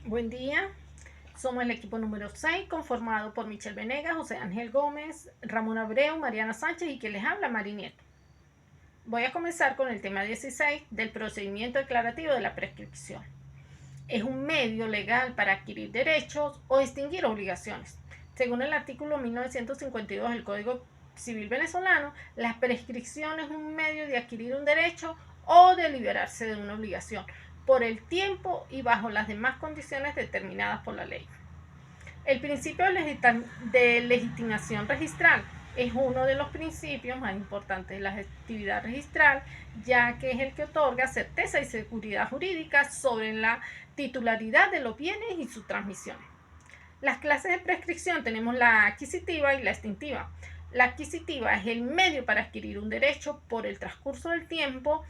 Buen día, somos el equipo número 6 conformado por Michelle Venegas, José Ángel Gómez, Ramón Abreu, Mariana Sánchez y quien les habla, Mari Nieto. Voy a comenzar con el tema 16 del procedimiento declarativo de la prescripción. Es un medio legal para adquirir derechos o extinguir obligaciones. Según el artículo 1952 del Código Civil venezolano, la prescripción es un medio de adquirir un derecho o de liberarse de una obligación por el tiempo y bajo las demás condiciones determinadas por la ley. El principio de legitimación registral es uno de los principios más importantes de la actividad registral, ya que es el que otorga certeza y seguridad jurídica sobre la titularidad de los bienes y su transmisión. Las clases de prescripción tenemos la adquisitiva y la extintiva. La adquisitiva es el medio para adquirir un derecho por el transcurso del tiempo,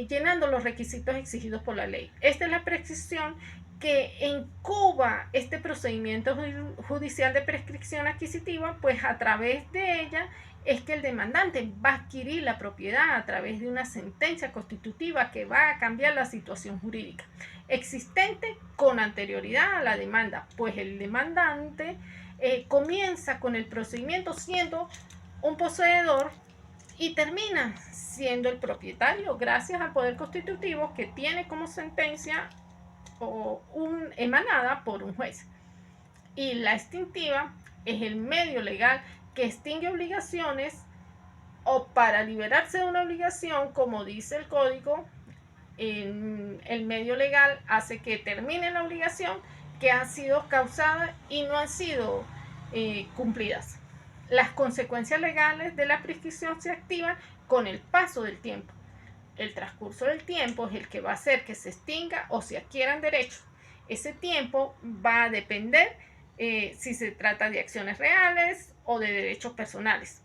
llenando los requisitos exigidos por la ley. Esta es la prescripción que incuba este procedimiento judicial de prescripción adquisitiva, pues a través de ella es que el demandante va a adquirir la propiedad a través de una sentencia constitutiva que va a cambiar la situación jurídica existente con anterioridad a la demanda, pues el demandante comienza con el procedimiento siendo un poseedor y termina siendo el propietario gracias al poder constitutivo que tiene como sentencia emanada por un juez. Y la extintiva es el medio legal que extingue obligaciones o para liberarse de una obligación, como dice el código, el medio legal hace que termine la obligación que ha sido causada y no han sido cumplidas. Las consecuencias legales de la prescripción se activan con el paso del tiempo. El transcurso del tiempo es el que va a hacer que se extinga o se adquieran derechos. Ese tiempo va a depender si se trata de acciones reales o de derechos personales.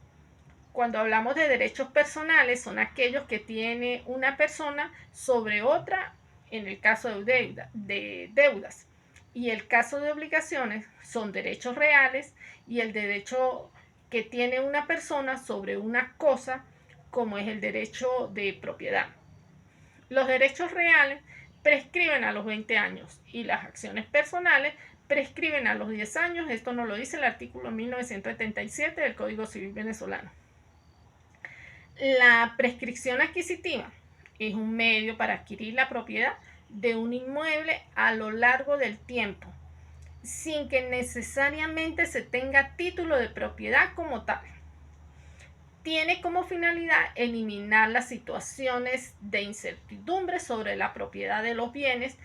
Cuando hablamos de derechos personales, son aquellos que tiene una persona sobre otra en el caso de deudas. Y el caso de obligaciones son derechos reales y el derecho que tiene una persona sobre una cosa, como es el derecho de propiedad. Los derechos reales prescriben a los 20 años y las acciones personales prescriben a los 10 años. Esto nos lo dice el artículo 1977 del Código Civil venezolano. La prescripción adquisitiva es un medio para adquirir la propiedad de un inmueble a lo largo del tiempo, sin que necesariamente se tenga título de propiedad como tal. Tiene como finalidad eliminar las situaciones de incertidumbre sobre la propiedad de los bienes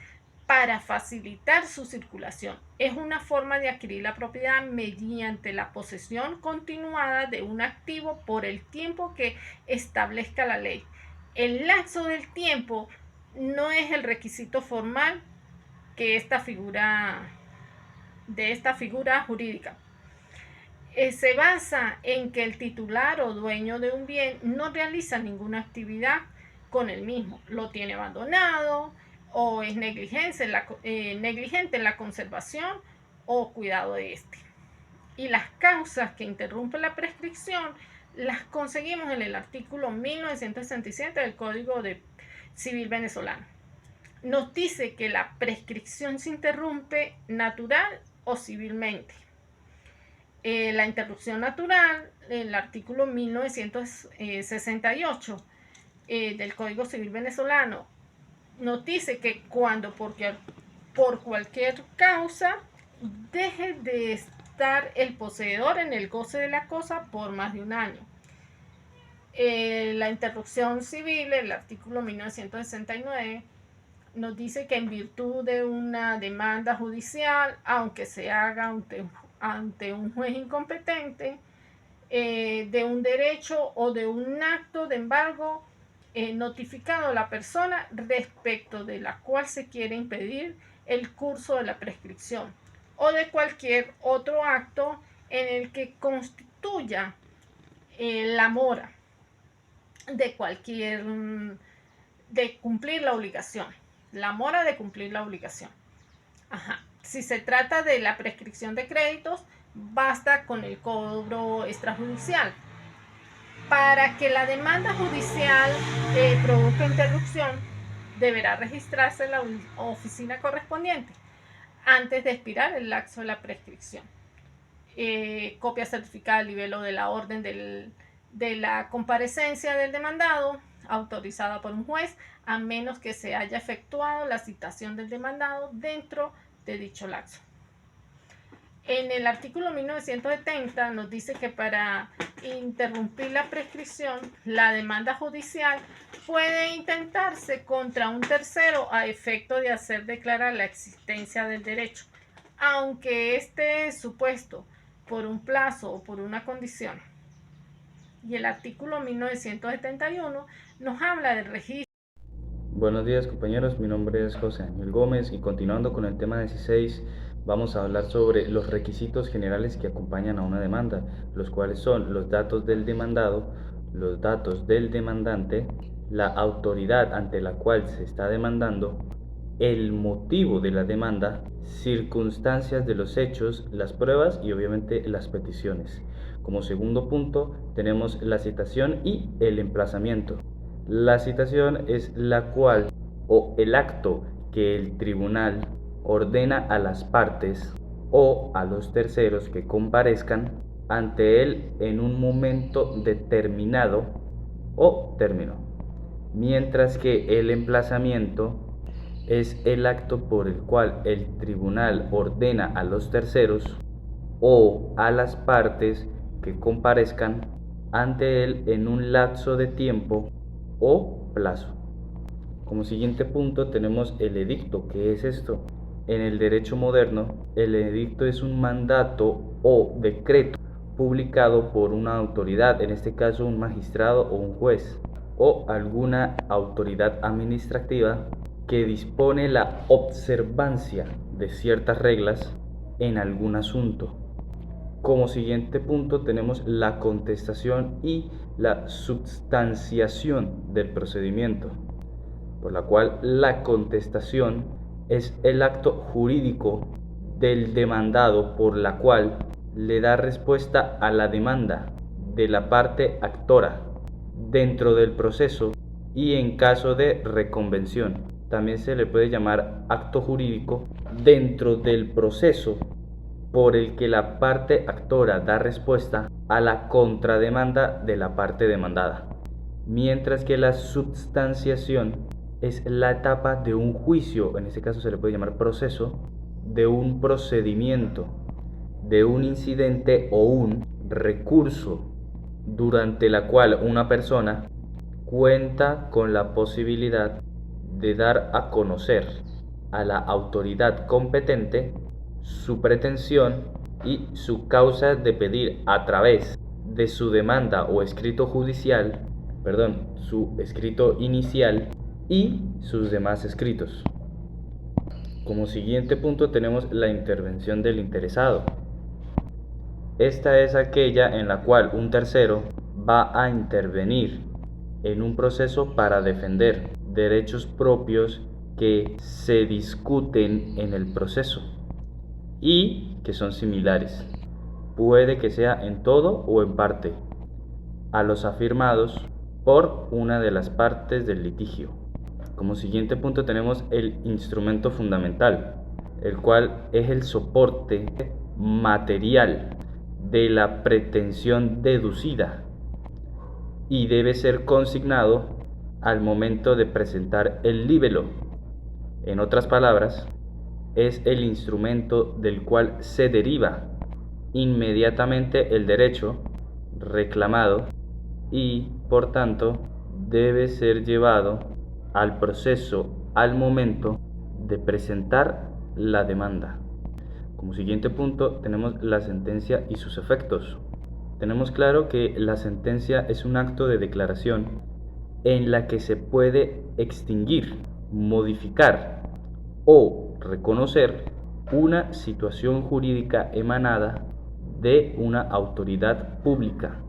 para facilitar su circulación. Es una forma de adquirir la propiedad mediante la posesión continuada de un activo por el tiempo que establezca la ley. El lapso del tiempo no es el requisito formal que de esta figura jurídica. Se basa en que el titular o dueño de un bien no realiza ninguna actividad con el mismo, lo tiene abandonado, o es negligente en la conservación o cuidado de este. Y las causas que interrumpen la prescripción las conseguimos en el artículo 1967 del Código Civil venezolano. Nos dice que la prescripción se interrumpe natural o civilmente. La interrupción natural, el artículo 1968 del Código Civil venezolano, nos dice que cuando por cualquier causa deje de estar el poseedor en el goce de la cosa por más de un año. La interrupción civil, el artículo 1969, nos dice que en virtud de una demanda judicial, aunque se haga ante un juez incompetente, de un derecho o de un acto de embargo notificado a la persona respecto de la cual se quiere impedir el curso de la prescripción o de cualquier otro acto en el que constituya la mora de cumplir la obligación, la mora de cumplir la obligación. Si se trata de la prescripción de créditos, basta con el cobro extrajudicial. Para que la demanda judicial produzca interrupción, deberá registrarse en la oficina correspondiente. antes de expirar el lapso de la prescripción. Copia certificada del libelo de la orden de la comparecencia del demandado, autorizada por un juez, a menos que se haya efectuado la citación del demandado dentro de dicho lapso. En el artículo 1970 nos dice que para interrumpir la prescripción, la demanda judicial puede intentarse contra un tercero a efecto de hacer declarar la existencia del derecho, aunque este es supuesto por un plazo o por una condición. Y el artículo 1971 nos habla del registro. Buenos días compañeros, mi nombre es José Ángel Gómez y continuando con el tema 16 vamos a hablar sobre los requisitos generales que acompañan a una demanda, los cuales son los datos del demandado, los datos del demandante, la autoridad ante la cual se está demandando, el motivo de la demanda, circunstancias de los hechos, las pruebas y obviamente las peticiones. Como segundo punto tenemos la citación y el emplazamiento. La citación es la cual o el acto que el tribunal ordena a las partes o a los terceros que comparezcan ante él en un momento determinado o término, mientras que el emplazamiento es el acto por el cual el tribunal ordena a los terceros o a las partes que comparezcan ante él en un lapso de tiempo o plazo. Como siguiente punto tenemos el edicto. ¿Qué es esto? En el derecho moderno, el edicto es un mandato o decreto publicado por una autoridad, en este caso un magistrado o un juez, o alguna autoridad administrativa que dispone la observancia de ciertas reglas en algún asunto. Como siguiente punto tenemos la contestación y la substanciación del procedimiento, por la cual la contestación es el acto jurídico del demandado por la cual le da respuesta a la demanda de la parte actora dentro del proceso y en caso de reconvención. También se le puede llamar acto jurídico dentro del proceso por el que la parte actora da respuesta a la contrademanda de la parte demandada, mientras que la substanciación es la etapa de un juicio, en este caso se le puede llamar proceso, de un procedimiento, de un incidente o un recurso, durante la cual una persona cuenta con la posibilidad de dar a conocer a la autoridad competente su pretensión y su causa de pedir a través de su demanda o escrito judicial, su escrito inicial y sus demás escritos. Como siguiente punto tenemos la intervención del interesado. Esta es aquella en la cual un tercero va a intervenir en un proceso para defender derechos propios que se discuten en el proceso y que son similares. Puede que sea en todo o en parte a los afirmados por una de las partes del litigio. Como siguiente punto tenemos el instrumento fundamental, el cual es el soporte material de la pretensión deducida y debe ser consignado al momento de presentar el libelo. En otras palabras, es el instrumento del cual se deriva inmediatamente el derecho reclamado y, por tanto, debe ser llevado al proceso al momento de presentar la demanda. Como siguiente punto tenemos la sentencia y sus efectos. Tenemos claro que la sentencia es un acto de declaración en la que se puede extinguir, modificar o reconocer una situación jurídica emanada de una autoridad pública.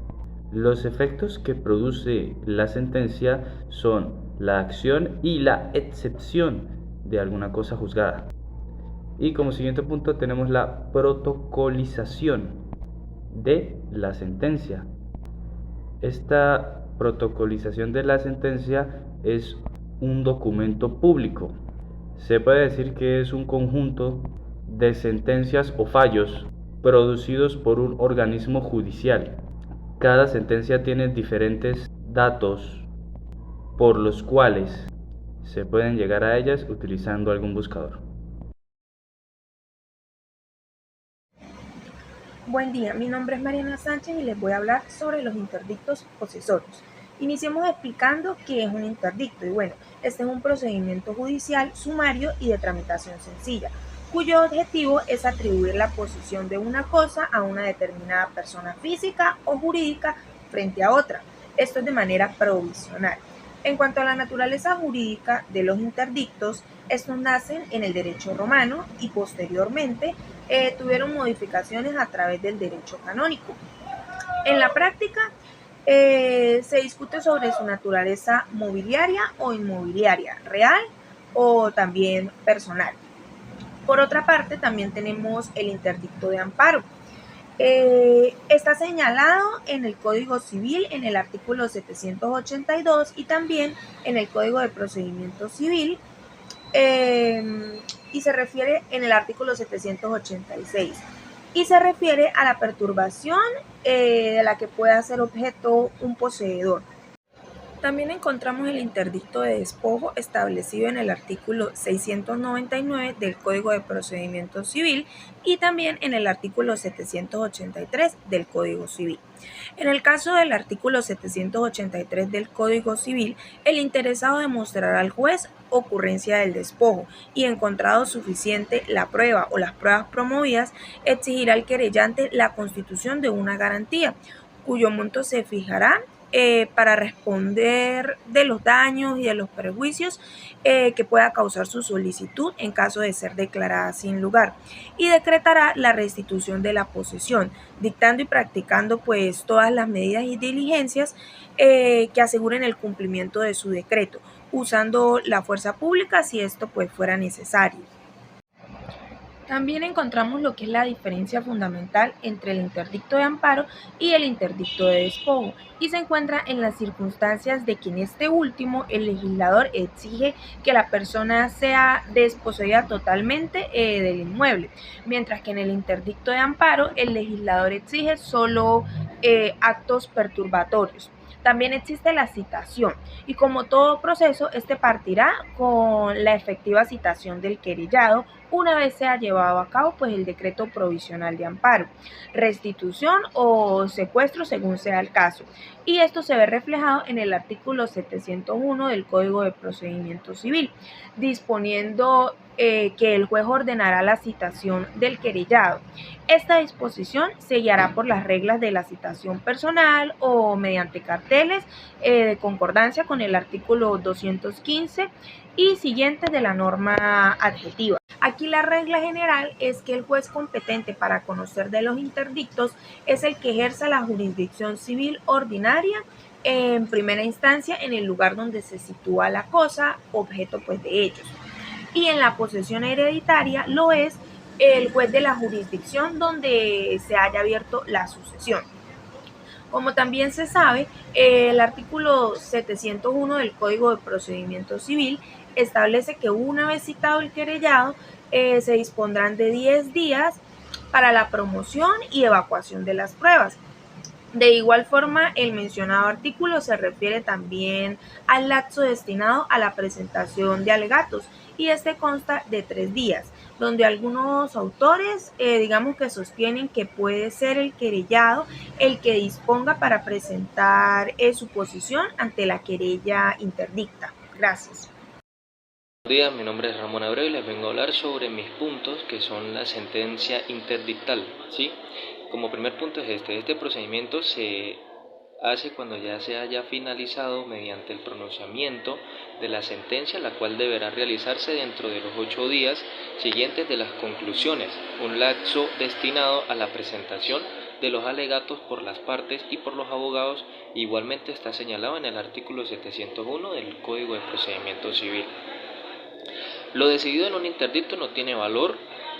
Los efectos que produce la sentencia son la acción y la excepción de alguna cosa juzgada. Y como siguiente punto tenemos la protocolización de la sentencia. Esta protocolización de la sentencia es un documento público. Se puede decir que es un conjunto de sentencias o fallos producidos por un organismo judicial. Cada sentencia tiene diferentes datos por los cuales se pueden llegar a ellas utilizando algún buscador. Buen día, mi nombre es Mariana Sánchez y les voy a hablar sobre los interdictos posesorios. Iniciemos explicando qué es un interdicto y bueno, este es un procedimiento judicial sumario y de tramitación sencilla, cuyo objetivo es atribuir la posesión de una cosa a una determinada persona física o jurídica frente a otra. Esto es de manera provisional. En cuanto a la naturaleza jurídica de los interdictos, estos nacen en el derecho romano y posteriormente tuvieron modificaciones a través del derecho canónico. En la práctica, se discute sobre su naturaleza mobiliaria o inmobiliaria, real o también personal. Por otra parte, también tenemos el interdicto de amparo. Está señalado en el Código Civil en el artículo 782 y también en el Código de Procedimiento Civil y se refiere en el artículo 786 y se refiere a la perturbación de la que pueda ser objeto un poseedor. También encontramos el interdicto de despojo establecido en el artículo 699 del Código de Procedimiento Civil y también en el artículo 783 del Código Civil. En el caso del artículo 783 del Código Civil, el interesado demostrará al juez ocurrencia del despojo y, encontrado suficiente la prueba o las pruebas promovidas, exigirá al querellante la constitución de una garantía, cuyo monto se fijará para responder de los daños y de los perjuicios que pueda causar su solicitud en caso de ser declarada sin lugar, y decretará la restitución de la posesión, dictando y practicando pues todas las medidas y diligencias que aseguren el cumplimiento de su decreto, usando la fuerza pública si esto pues fuera necesario. También encontramos lo que es la diferencia fundamental entre el interdicto de amparo y el interdicto de despojo, y se encuentra en las circunstancias de que en este último el legislador exige que la persona sea desposeída totalmente del inmueble, mientras que en el interdicto de amparo el legislador exige solo actos perturbatorios. También existe la citación y, como todo proceso, este partirá con la efectiva citación del querellado una vez sea llevado a cabo pues el decreto provisional de amparo, restitución o secuestro según sea el caso. Y esto se ve reflejado en el artículo 701 del Código de Procedimiento Civil, disponiendo que el juez ordenará la citación del querellado. Esta disposición se guiará por las reglas de la citación personal o mediante carteles de concordancia con el artículo 215 y siguientes de la norma adjetiva. Aquí la regla general es que el juez competente para conocer de los interdictos es el que ejerza la jurisdicción civil ordinaria en primera instancia en el lugar donde se sitúa la cosa, objeto pues de ellos. Y en la posesión hereditaria lo es el juez de la jurisdicción donde se haya abierto la sucesión. Como también se sabe, el artículo 701 del Código de Procedimiento Civil establece que una vez citado el querellado, se dispondrán de 10 días para la promoción y evacuación de las pruebas. De igual forma, el mencionado artículo se refiere también al lapso destinado a la presentación de alegatos, y este consta de 3 días, donde algunos autores digamos que sostienen que puede ser el querellado el que disponga para presentar su posición ante la querella interdicta. Gracias. Buenos días, mi nombre es Ramón Abreu y les vengo a hablar sobre mis puntos, que son la sentencia interdictal, ¿sí? Como primer punto es este procedimiento se hace cuando ya se haya finalizado mediante el pronunciamiento de la sentencia, la cual deberá realizarse dentro de los 8 días siguientes de las conclusiones, un lapso destinado a la presentación de los alegatos por las partes y por los abogados. Igualmente está señalado en el artículo 701 del Código de Procedimiento Civil. Lo decidido en un interdicto no tiene valor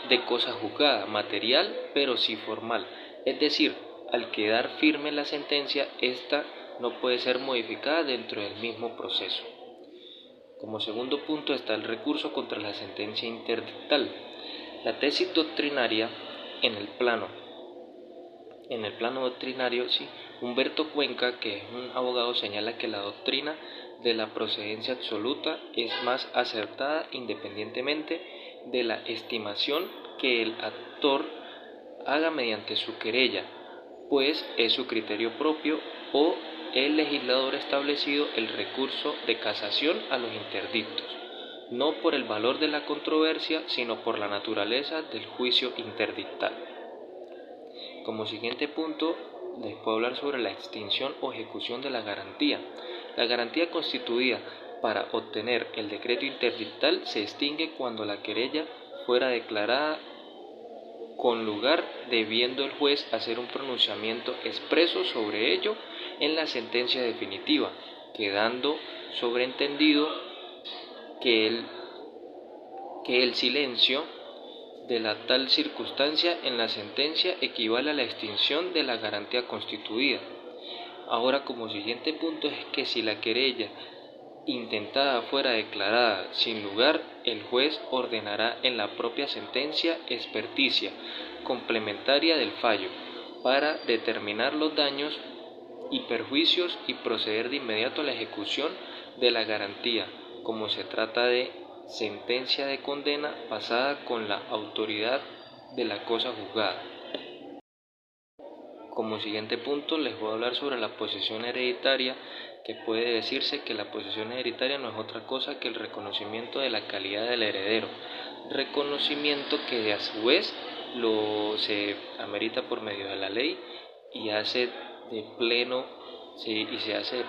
de cosa juzgada, material, pero sí formal. Es decir, al quedar firme la sentencia, esta no puede ser modificada dentro del mismo proceso. Como segundo punto está el recurso contra la sentencia interdictal. La tesis doctrinaria en el plano doctrinario, sí, Humberto Cuenca, que es un abogado, señala que la doctrina de la procedencia absoluta es más acertada independientemente de la estimación que el actor haga mediante su querella, pues es su criterio propio o el legislador establecido el recurso de casación a los interdictos, no por el valor de la controversia, sino por la naturaleza del juicio interdictal. Como siguiente punto, les puedo hablar sobre la extinción o ejecución de la garantía. La garantía constituida para obtener el decreto interdictal se extingue cuando la querella fuera declarada con lugar, debiendo el juez hacer un pronunciamiento expreso sobre ello en la sentencia definitiva, quedando sobreentendido que el silencio de la tal circunstancia en la sentencia equivale a la extinción de la garantía constituida. Ahora, como siguiente punto, es que si la querella intentada fuera declarada sin lugar, el juez ordenará en la propia sentencia experticia complementaria del fallo para determinar los daños y perjuicios y proceder de inmediato a la ejecución de la garantía, como se trata de sentencia de condena pasada con la autoridad de la cosa juzgada. Como siguiente punto les voy a hablar sobre la posesión hereditaria, que puede decirse que la posesión hereditaria no es otra cosa que el reconocimiento de la calidad del heredero, reconocimiento que a su vez se amerita por medio de la ley y se hace de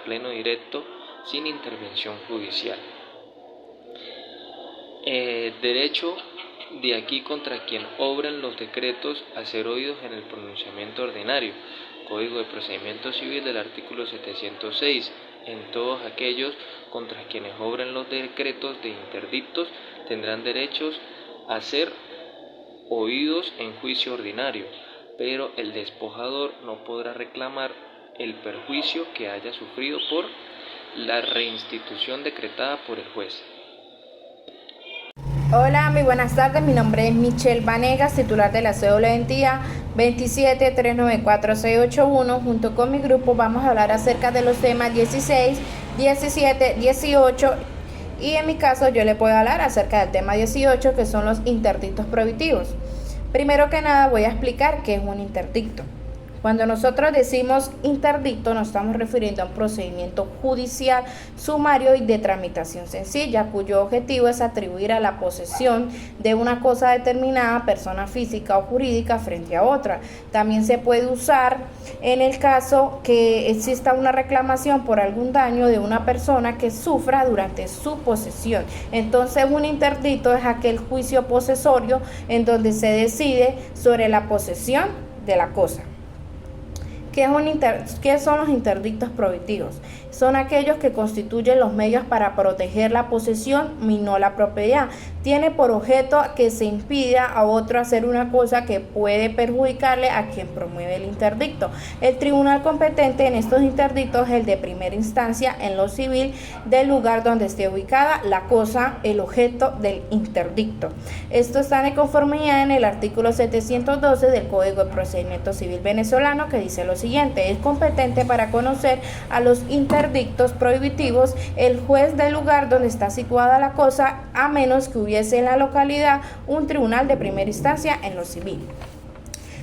pleno directo sin intervención judicial. Derecho de aquí contra quien obran los decretos a ser oídos en el pronunciamiento ordinario, Código de Procedimiento Civil del artículo 706, en todos aquellos contra quienes obran los decretos de interdictos tendrán derechos a ser oídos en juicio ordinario, pero el despojador no podrá reclamar el perjuicio que haya sufrido por la reinstitución decretada por el juez. Hola, muy buenas tardes. Mi nombre es Michelle Vanegas, titular de la cédula de identidad 27394-681. Junto con mi grupo vamos a hablar acerca de los temas 16, 17, 18 y en mi caso yo le puedo hablar acerca del tema 18, que son los interdictos prohibitivos. Primero que nada voy a explicar qué es un interdicto. Cuando nosotros decimos interdicto nos estamos refiriendo a un procedimiento judicial, sumario y de tramitación sencilla, cuyo objetivo es atribuir a la posesión de una cosa determinada, persona física o jurídica, frente a otra. También se puede usar en el caso que exista una reclamación por algún daño de una persona que sufra durante su posesión. Entonces, un interdicto es aquel juicio posesorio en donde se decide sobre la posesión de la cosa. ¿Qué son los interdictos prohibitivos? Son aquellos que constituyen los medios para proteger la posesión y no la propiedad. Tiene por objeto que se impida a otro hacer una cosa que puede perjudicarle a quien promueve el interdicto. El tribunal competente en estos interdictos es el de primera instancia en lo civil del lugar donde esté ubicada la cosa, el objeto del interdicto. Esto está en conformidad en el artículo 712 del Código de Procedimiento Civil venezolano, que dice lo siguiente: es competente para conocer a los interdictos prohibitivos el juez del lugar donde está situada la cosa, a menos que hubiese en la localidad un tribunal de primera instancia en lo civil.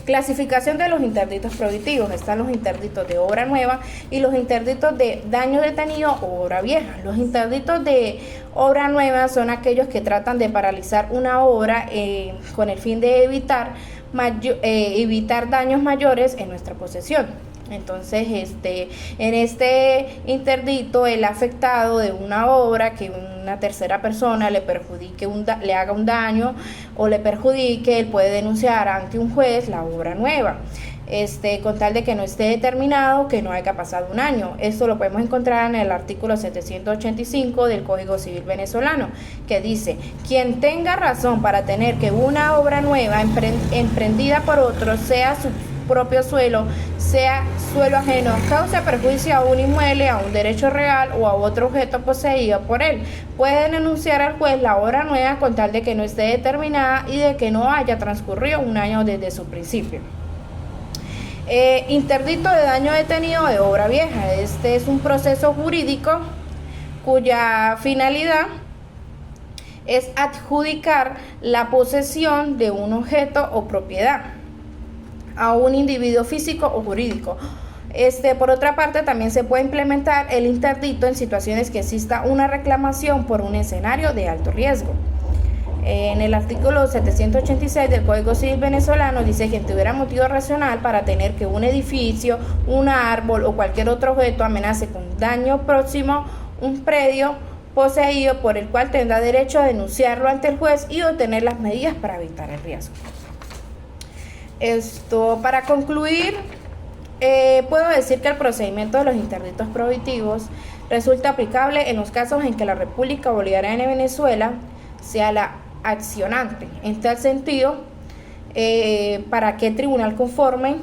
Clasificación de los interdictos prohibitivos. Están los interdictos de obra nueva y los interdictos de daño detenido o obra vieja. Los interdictos de obra nueva son aquellos que tratan de paralizar una obra con el fin de evitar daños mayores en nuestra posesión. Entonces, en este interdicto, el afectado de una obra que una tercera persona le haga un daño o le perjudique, él puede denunciar ante un juez la obra nueva, con tal de que no esté determinado que no haya pasado un año. Esto lo podemos encontrar en el artículo 785 del Código Civil venezolano, que dice: quien tenga razón para tener que una obra nueva emprendida por otro, sea su propio suelo, sea suelo ajeno, causa perjuicio a un inmueble, a un derecho real o a otro objeto poseído por él. Pueden denunciar al juez la obra nueva con tal de que no esté determinada y de que no haya transcurrido un año desde su principio. Interdicto de daño detenido de obra vieja. Este es un proceso jurídico cuya finalidad es adjudicar la posesión de un objeto o propiedad a un individuo físico o jurídico. Por otra parte, también se puede implementar el interdicto en situaciones que exista una reclamación por un escenario de alto riesgo. En el artículo 786 del Código Civil venezolano dice que tuviera motivo racional para tener que un edificio, un árbol o cualquier otro objeto amenace con daño próximo un predio poseído por el cual tendrá derecho a denunciarlo ante el juez y obtener las medidas para evitar el riesgo. Para concluir, puedo decir que el procedimiento de los interdictos prohibitivos resulta aplicable en los casos en que la República Bolivariana de Venezuela sea la accionante. En tal sentido, ¿para qué tribunal conforme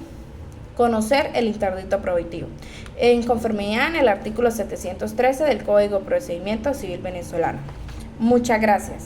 conocer el interdicto prohibitivo? En conformidad en el artículo 713 del Código de Procedimiento Civil venezolano. Muchas gracias.